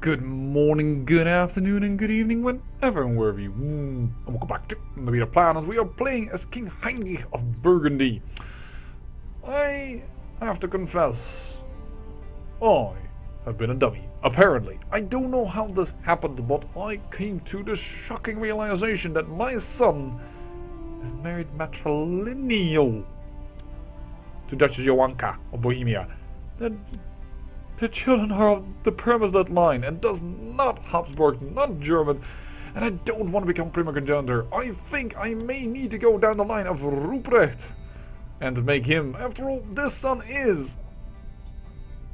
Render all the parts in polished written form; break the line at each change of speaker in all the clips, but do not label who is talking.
Good morning, good afternoon, and good evening, whenever and wherever you. And welcome back to the Beta Plan as we are playing as King Heinrich of Burgundy. I have to confess, I have been a dummy. Apparently, I don't know how this happened, but I came to the shocking realization that my son is married matrilineal to Duchess Joanka of Bohemia. That the children are of the Permislet line, and thus not Habsburg, not German, and I don't want to become primogenitor. I think I may need to go down the line of Ruprecht and make him. After all, this son is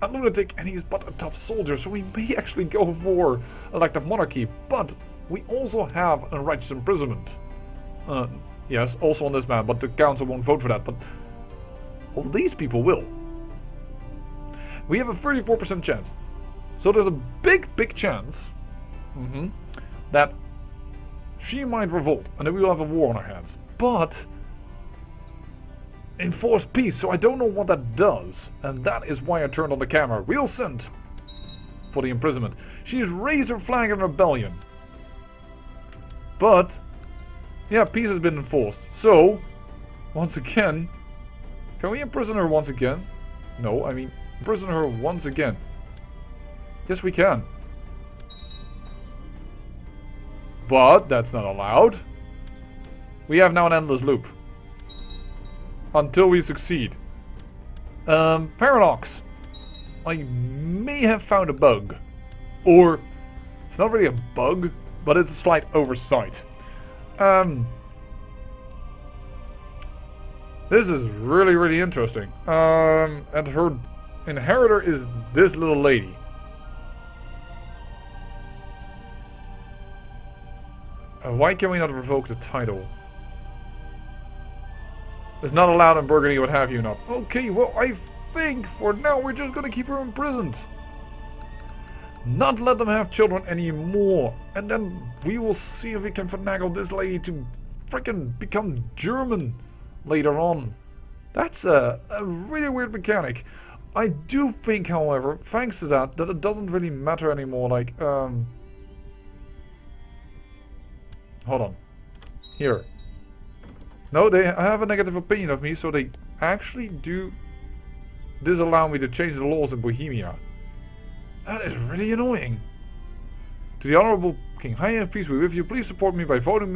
a lunatic and he's but a tough soldier, so we may actually go for elective monarchy, but we also have unrighteous imprisonment. Yes, also on this man, but the council won't vote for that, but all these people will. We have a 34% chance. So there's a big chance that she might revolt and then we will have a war on our hands. But enforced peace, so I don't know what that does. And that is why I turned on the camera. We'll send for the imprisonment. She's raised her flag in rebellion. But, yeah, peace has been enforced. So, once again, can we imprison her once again? No, I mean, imprison her once again. Yes, we can. But that's not allowed. We have now an endless loop. Until we succeed. Paradox. I may have found a bug. Or, it's not really a bug, but it's a slight oversight. This is really interesting. And her inheritor is this little lady. Why can we not revoke the title? It's not allowed in Burgundy, what have you not. Okay, well, I think for now we're just gonna keep her imprisoned. Not let them have children anymore. And then we will see if we can finagle this lady to freaking become German later on. That's a really weird mechanic. I do think, however, thanks to that it doesn't really matter anymore, like, hold on. Here. No, they have a negative opinion of me, so they actually do disallow me to change the laws in Bohemia. That is really annoying. To the Honorable King Heinrich, peace be with you. Please support me by voting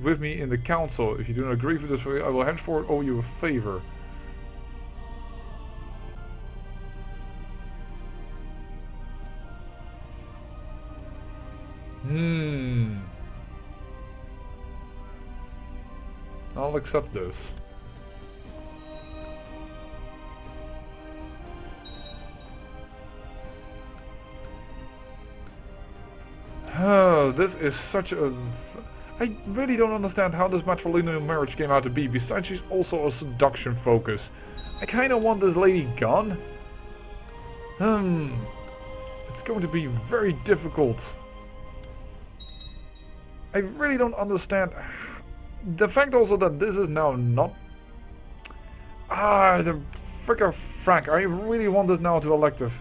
with me in the council. If you do not agree with this, I will henceforth owe you a favor. I'll accept this. Oh, this is such a... I really don't understand how this matrilineal marriage came out to be. Besides, she's also a seduction focus. I kind of want this lady gone. It's going to be very difficult. I really don't understand the fact also that this is now not... the fricker Frank. I really want this now to elective.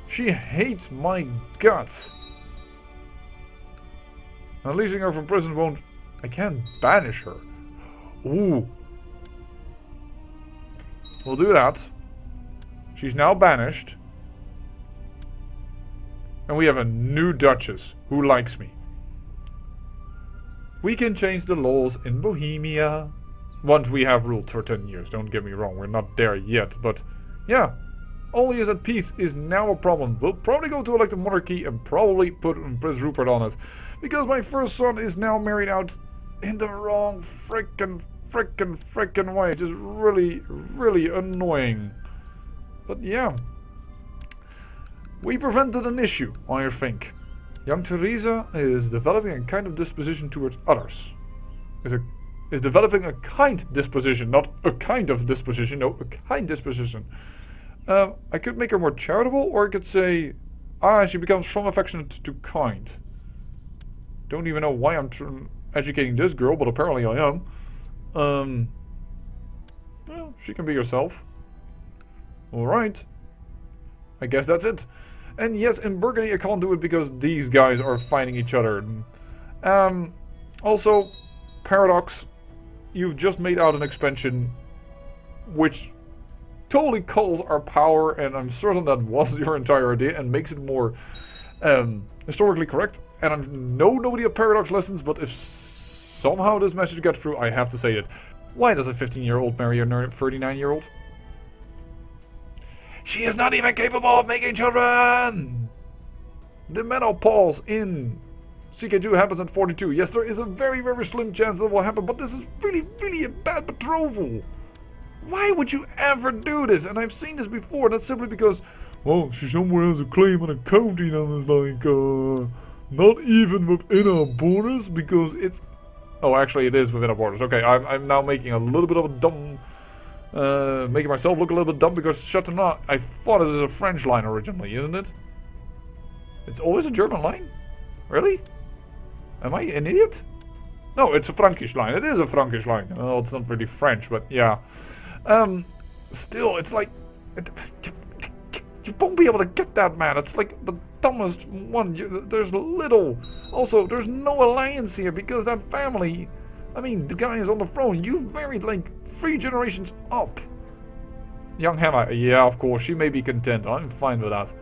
She hates my guts. Releasing her from prison won't... I can't banish her. Ooh. We'll do that. She's now banished. And we have a new Duchess who likes me. We can change the laws in Bohemia. Once we have ruled for 10 years. Don't get me wrong, we're not there yet. But, yeah. Only is at peace is now a problem. We'll probably go to elective monarchy and probably put Prince Rupert on it. Because my first son is now married out in the wrong frickin' way. Which is really annoying. But, yeah. We prevented an issue, I think. Young Teresa is developing a kind of disposition towards others. Is developing a kind disposition, not a kind of disposition, no, a kind disposition. I could make her more charitable, or I could say, she becomes from affectionate to kind. Don't even know why I'm educating this girl, but apparently I am. Well, she can be herself. Alright. I guess that's it. And yes, in Burgundy I can't do it because these guys are fighting each other. Also, Paradox, you've just made out an expansion which totally culls our power, and I'm certain that was your entire idea and makes it more historically correct. And I know nobody have Paradox lessons, but if somehow this message gets through, I have to say it. Why does a 15-year-old marry a 39-year-old? She is not even capable of making children! The menopause in CK2 happens at 42. Yes, there is a very, very slim chance that will happen, but this is really, really a bad betrothal. Why would you ever do this? And I've seen this before, and that's simply because, well, she somewhere has a claim on a county that is like, not even within our borders, because it's... Oh, actually it is within our borders. Okay, I'm now making a little bit of a dumb... making myself look a little bit dumb, because Châteauneuf, I thought it was a French line originally, isn't it? It's always a German line? Really? Am I an idiot? No, it's a Frankish line. It is a Frankish line. Well, it's not really French, but yeah. Still, it's like... You won't be able to get that, man. It's like the dumbest one. There's little... Also, there's no alliance here, because that family... I mean, the guy is on the throne. You've married, like, 3 generations up. Young Hannah. Yeah, of course. She may be content. I'm fine with that.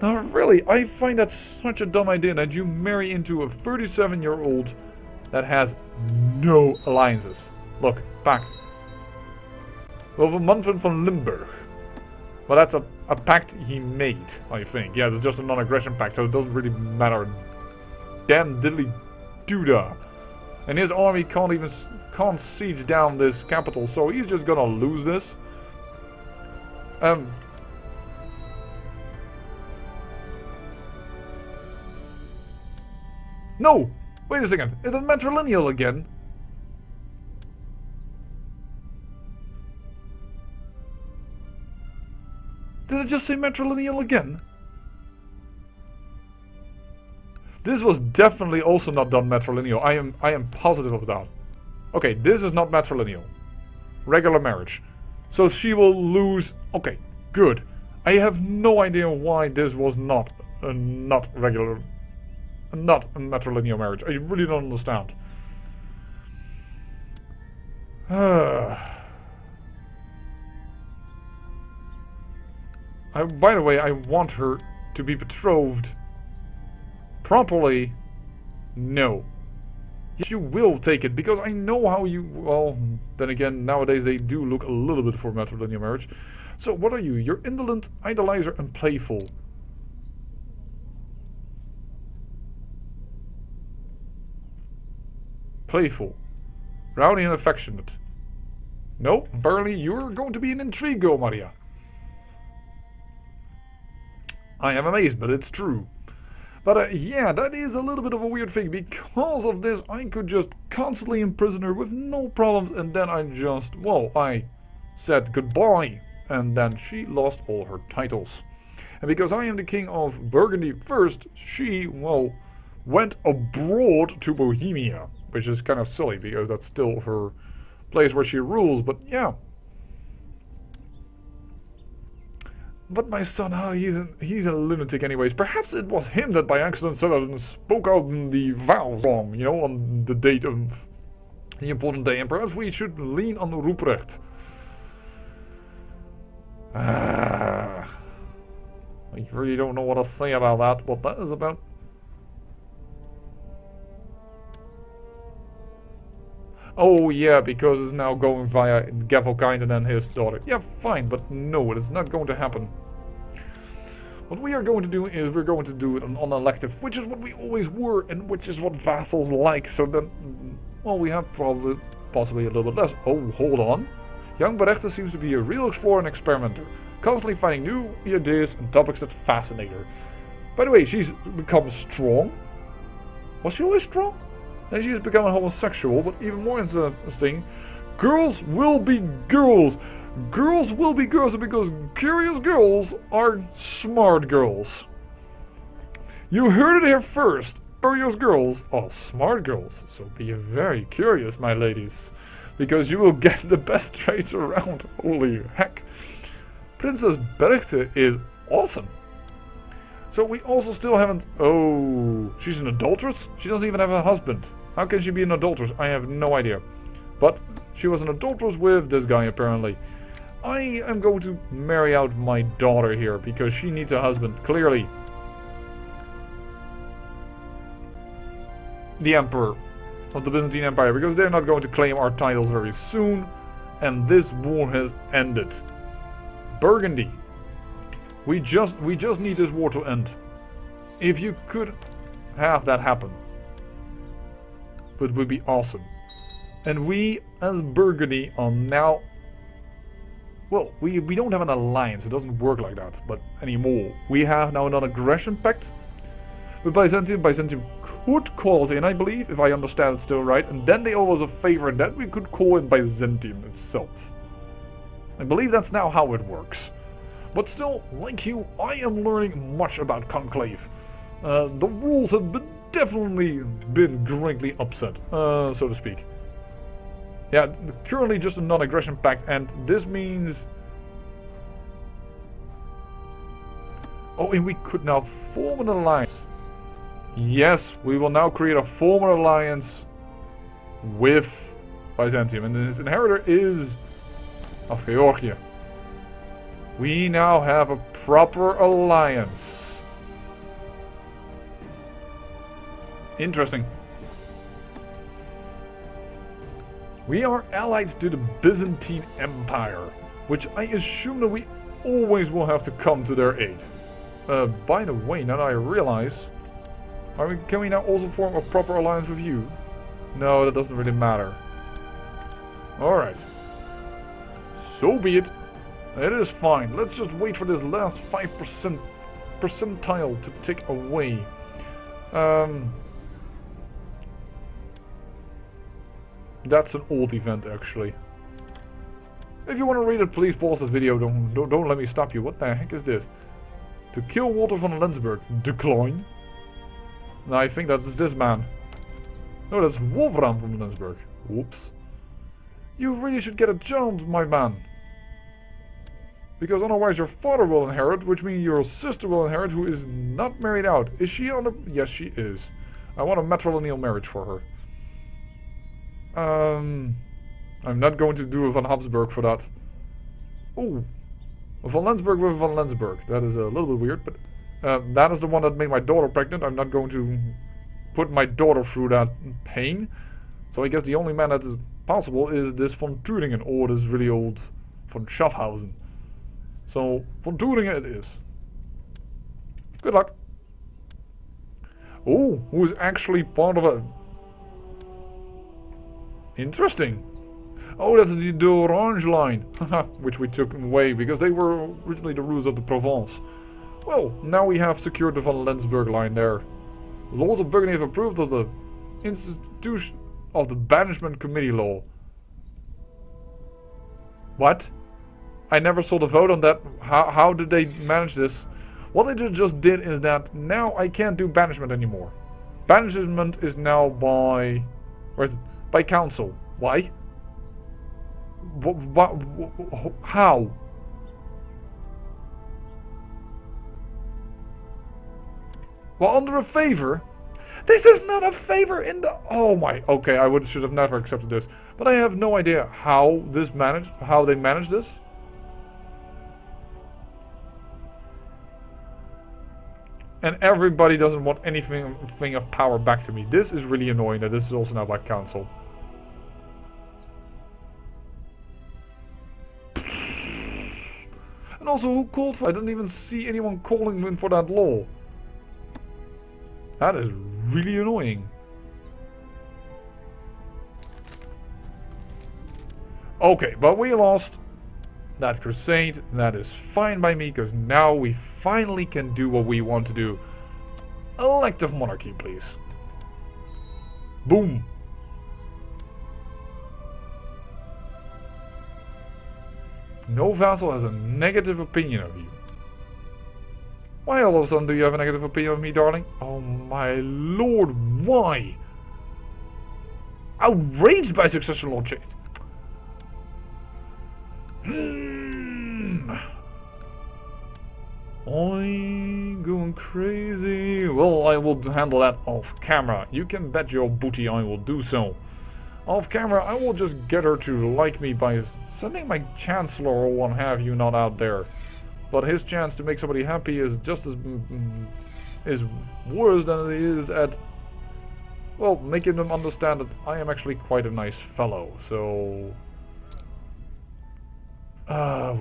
Now, really, I find that such a dumb idea that you marry into a 37-year-old that has no alliances. Look, back. Well, the Manfred von Limburg. Well, that's a pact he made, I think. Yeah, it's just a non-aggression pact, so it doesn't really matter. Damn diddly doodah. And his army can't siege down this capital, so he's just gonna lose this. No! Wait a second. Is it matrilineal again? Did it just say matrilineal again? This was definitely also not done matrilineal. I am positive of that. Okay, this is not matrilineal. Regular marriage. So she will lose... Okay, good. I have no idea why this was not a regular... Not a matrilineal marriage. I really don't understand. By the way, I want her to be betrothed properly. No. Yes, you will take it, because I know how you... Well, then again, nowadays they do look a little bit for matrilineal marriage. So, what are you? You're indolent, idolizer, and playful. Playful. Rowdy and affectionate. No, Burley, you're going to be an intrigue girl, Maria. I am amazed, but it's true. But yeah, that is a little bit of a weird thing. Because of this, I could just constantly imprison her with no problems. And then I just, well, I said goodbye. And then she lost all her titles. And because I am the king of Burgundy first, she, well, went abroad to Bohemia. Which is kind of silly, because that's still her place where she rules. But yeah. But my son, he's a lunatic anyways. Perhaps it was him that by accident said it and spoke out the vows wrong, you know, on the date of the important day. And perhaps we should lean on Ruprecht. I really don't know what to say about that, what that is about. Oh yeah, because it's now going via Gavelkind and then his daughter. Yeah, fine, but no, it's not going to happen. What we are going to do is we're going to do it on elective, which is what we always were, and which is what vassals like. So then, well, we have possibly a little bit less. Oh, hold on. Young Berechta seems to be a real explorer and experimenter, constantly finding new ideas and topics that fascinate her. By the way, she's become strong. Was she always strong? And she has become a homosexual, but even more interesting, girls will be girls. Girls will be girls because curious girls are smart girls. You heard it here first. Curious girls are smart girls. So be very curious, my ladies, because you will get the best traits around. Holy heck. Princess Berchtesgaden is awesome. So we also still haven't... Oh, she's an adulteress? She doesn't even have a husband. How can she be an adulteress? I have no idea. But she was an adulteress with this guy, apparently. I am going to marry out my daughter here, because she needs a husband, clearly. The Emperor of the Byzantine Empire, because they're not going to claim our titles very soon. And this war has ended. Burgundy. We just need this war to end. If you could have that happen, it would be awesome. And we, as Burgundy, are now... Well, we don't have an alliance. It doesn't work like that, but anymore. We have now an aggression pact with Byzantium. Byzantium could call us in, I believe, if I understand it still right. And then they owe us a favor, and then we could call in Byzantium itself. I believe that's now how it works. But still, like you, I am learning much about Conclave. The rules have definitely been greatly upset, so to speak. Yeah, currently just a non-aggression pact, and this means... Oh, and we could now form an alliance. Yes, we will now create a former alliance with Byzantium, and his inheritor is of Georgia. We now have a proper alliance. Interesting. We are allied to the Byzantine Empire, which I assume that we always will have to come to their aid. By the way, now that I realize, can we now also form a proper alliance with you? No, that doesn't really matter. Alright. So be it. It is fine. Let's just wait for this last 5% percentile to tick away. That's an old event, actually. If you want to read it, please pause the video. Don't let me stop you. What the heck is this? To kill Walter von Lensburg. Decline? No, I think that's this man. No, that's Wolfram von Lensburg. Whoops. You really should get a job, my man. Because otherwise your father will inherit, which means your sister will inherit, who is not married out. Is she on the... Yes, she is. I want a matrilineal marriage for her. I'm not going to do a von Habsburg for that. Oh, a von Lensburg with a von Lensburg. That is a little bit weird, but that is the one that made my daughter pregnant. I'm not going to put my daughter through that pain. So I guess the only man that is possible is this von Thüringen, or this really old von Schaffhausen. So von Thüringen it is. Good luck. Oh, who is actually part of a... Interesting. Oh, that's the Orange line, which we took away because they were originally the rulers of the Provence. Well, now we have secured the von Lensburg line there. The Lords of Burgundy have approved of the institution of the Banishment Committee law. What? I never saw the vote on that. How did they manage this? What they just did is that now I can't do banishment anymore. Banishment is now by... Where is it? By council. Why? How? Well, under a favor? This is not a favor in the... Oh my... Okay, I should have never accepted this. But I have no idea how they managed this. And everybody doesn't want anything of power back to me. This is really annoying that this is also now by council. And also, who called for... I didn't even see anyone calling in for that law. That is really annoying. Okay, but we lost that crusade. That is fine by me, because now we finally can do what we want to do. Elective monarchy, please. Boom. No vassal has a negative opinion of you. Why all of a sudden do you have a negative opinion of me, darling? Oh my lord, why? Outraged by succession law change. I'm going crazy. Well, I will handle that off camera. You can bet your booty I will do so. Off camera, I will just get her to like me by sending my Chancellor or what have you not out there. But his chance to make somebody happy is just as... is worse than it is at... well, making them understand that I am actually quite a nice fellow, so...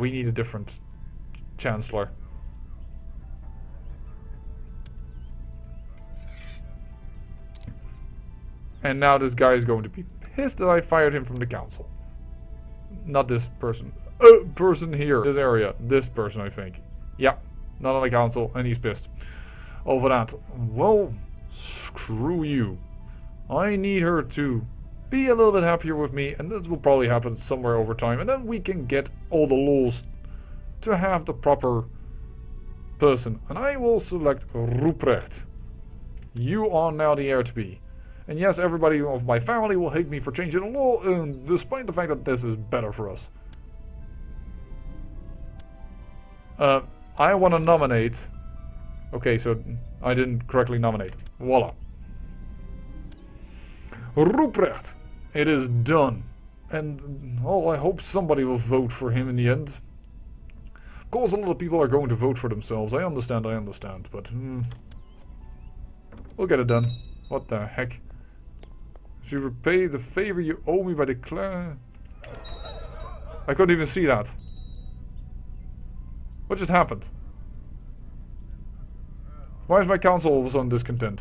we need a different Chancellor. And now this guy is going to be pissed that I fired him from the council. Not this person. Person here. This area. This person, I think. Yeah. Not on the council. And he's pissed over that. Well, screw you. I need her to be a little bit happier with me. And this will probably happen somewhere over time. And then we can get all the laws to have the proper person. And I will select Ruprecht. You are now the heir to be. And yes, everybody of my family will hate me for changing the law, despite the fact that this is better for us. I want to nominate... okay, so I didn't correctly nominate. Voila. Ruprecht. It is done. And, well, I hope somebody will vote for him in the end. Of course, a lot of people are going to vote for themselves. I understand, but... we'll get it done. What the heck? Should you repay the favor you owe me by declare... I couldn't even see that. What just happened? Why is my council all of a sudden discontent?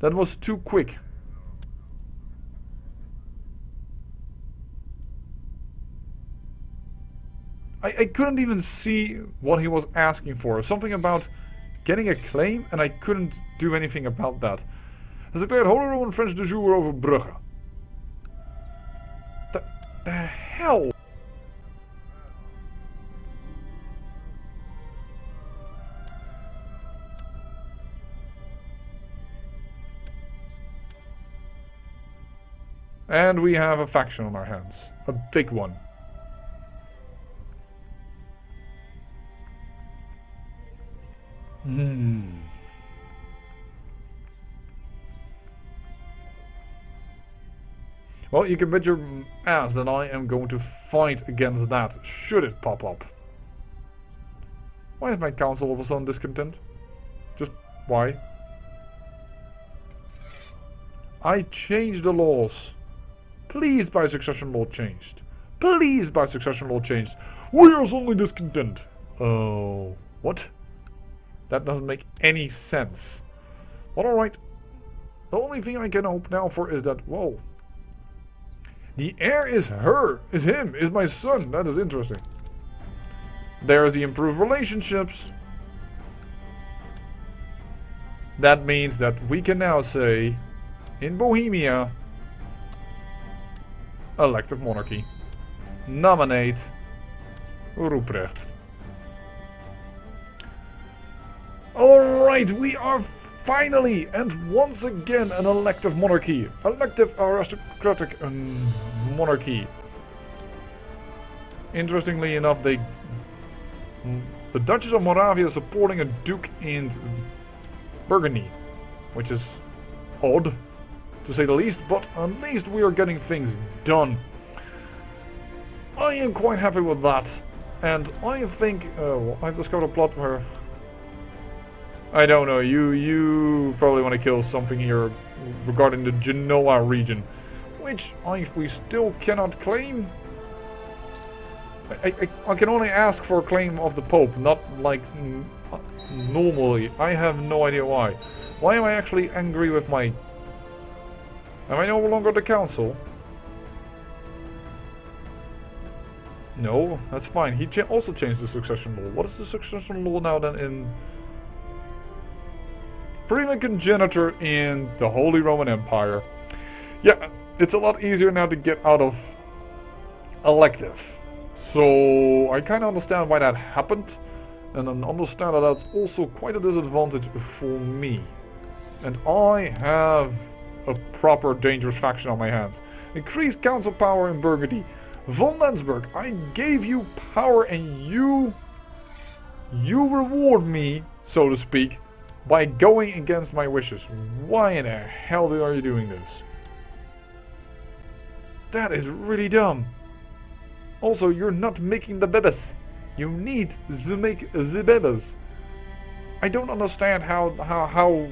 That was too quick. I couldn't even see what he was asking for. Something about getting a claim, and I couldn't do anything about that. Has declared Holy Roman French de jour over Brugge. The hell? And we have a faction on our hands. A big one. Well, you can bet your ass that I am going to fight against that, should it pop up. Why is my council all of a sudden discontent? Just why? I changed the laws. Please buy succession law changed. Please buy succession law changed. We are suddenly discontent. Oh, what? That doesn't make any sense. Well, alright. The only thing I can hope now for is that, whoa. The heir is him, is my son. That is interesting. There's the improved relationships. That means that we can now say, in Bohemia, elective monarchy. Nominate Ruprecht. Alright, we are finally and once again an elective monarchy. Elective aristocratic monarchy. Interestingly enough, the Duchess of Moravia is supporting a duke in Burgundy, which is odd, to say the least, but at least we are getting things done. I am quite happy with that, and I think I've discovered a plot where I don't know, you probably want to kill something here regarding the Genoa region, which we still cannot claim. I can only ask for a claim of the Pope, not like normally. I have no idea why. Why am I actually angry with my... Am I no longer the council? No, that's fine. He also changed the succession law. What is the succession law now then in... Prima Congenitor in the Holy Roman Empire. Yeah, it's a lot easier now to get out of elective. So I kind of understand why that happened. And I understand that that's also quite a disadvantage for me. And I have a proper dangerous faction on my hands. Increased council power in Burgundy. Von Lensburg, I gave you power and you You reward me, so to speak, by going against my wishes. Why in the hell are you doing this? That is really dumb. Also, you're not making the bebes. You need to make the bebes. I don't understand how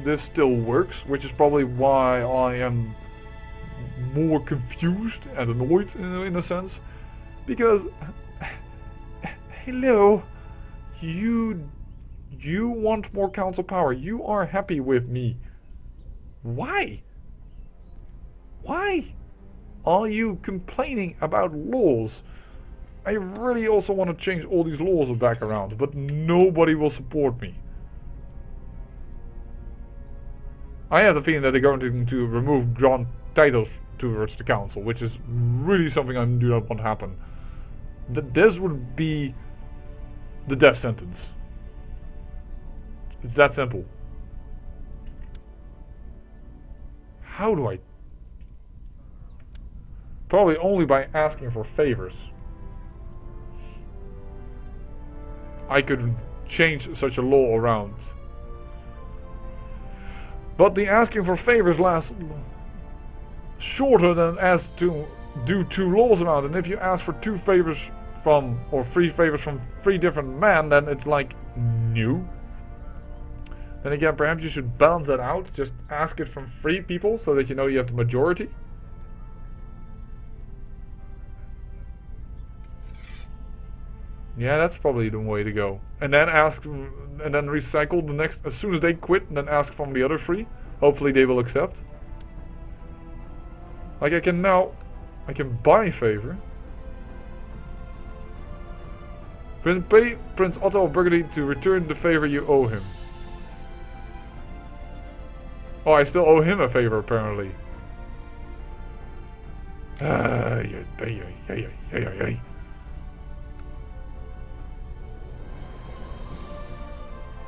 this still works, which is probably why I am more confused and annoyed in a sense. Because, hello, you want more council power. You are happy with me. Why? Why are you complaining about laws? I really also want to change all these laws back around, but nobody will support me. I have the feeling that they're going to remove grand titles towards the council, which is really something I do not want to happen. This would be the death sentence. It's that simple. How do I? Probably only by asking for favors. I could change such a law around. But the asking for favors lasts shorter than as to do 2 laws around. And if you ask for 2 favors from, or 3 favors from 3 different men, then it's like new. Then again, perhaps you should balance that out. Just ask it from 3 people so that you know you have the majority. Yeah, that's probably the way to go. And then ask, and then recycle the next, as soon as they quit, and then ask from the other 3. Hopefully they will accept. Like I can buy favor. Pay Prince Otto of Burgundy to return the favor you owe him. Oh, I still owe him a favor apparently.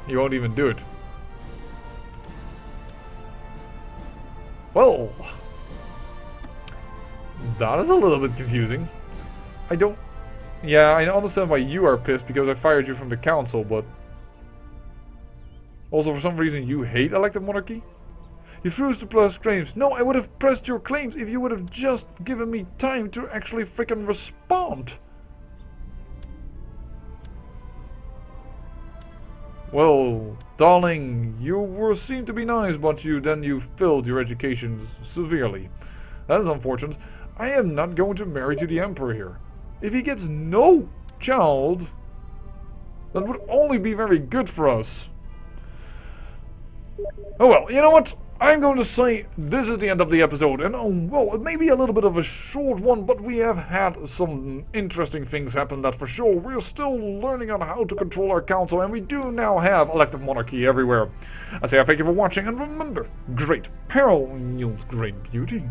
You won't even do it. Well, that is a little bit confusing. Yeah, I understand why you are pissed because I fired you from the council, but also for some reason you hate elective monarchy? You refuse to press claims. No, I would have pressed your claims if you would have just given me time to actually frickin' respond. Well, darling, you seemed to be nice, but then you failed your education severely. That is unfortunate. I am not going to marry to the Emperor here. If he gets no child, that would only be very good for us. Oh well, you know what? I'm going to say this is the end of the episode, and well, it may be a little bit of a short one, but we have had some interesting things happen, that for sure. We're still learning on how to control our council, and we do now have elective monarchy everywhere. I say I thank you for watching, and remember, great peril yields great beauty.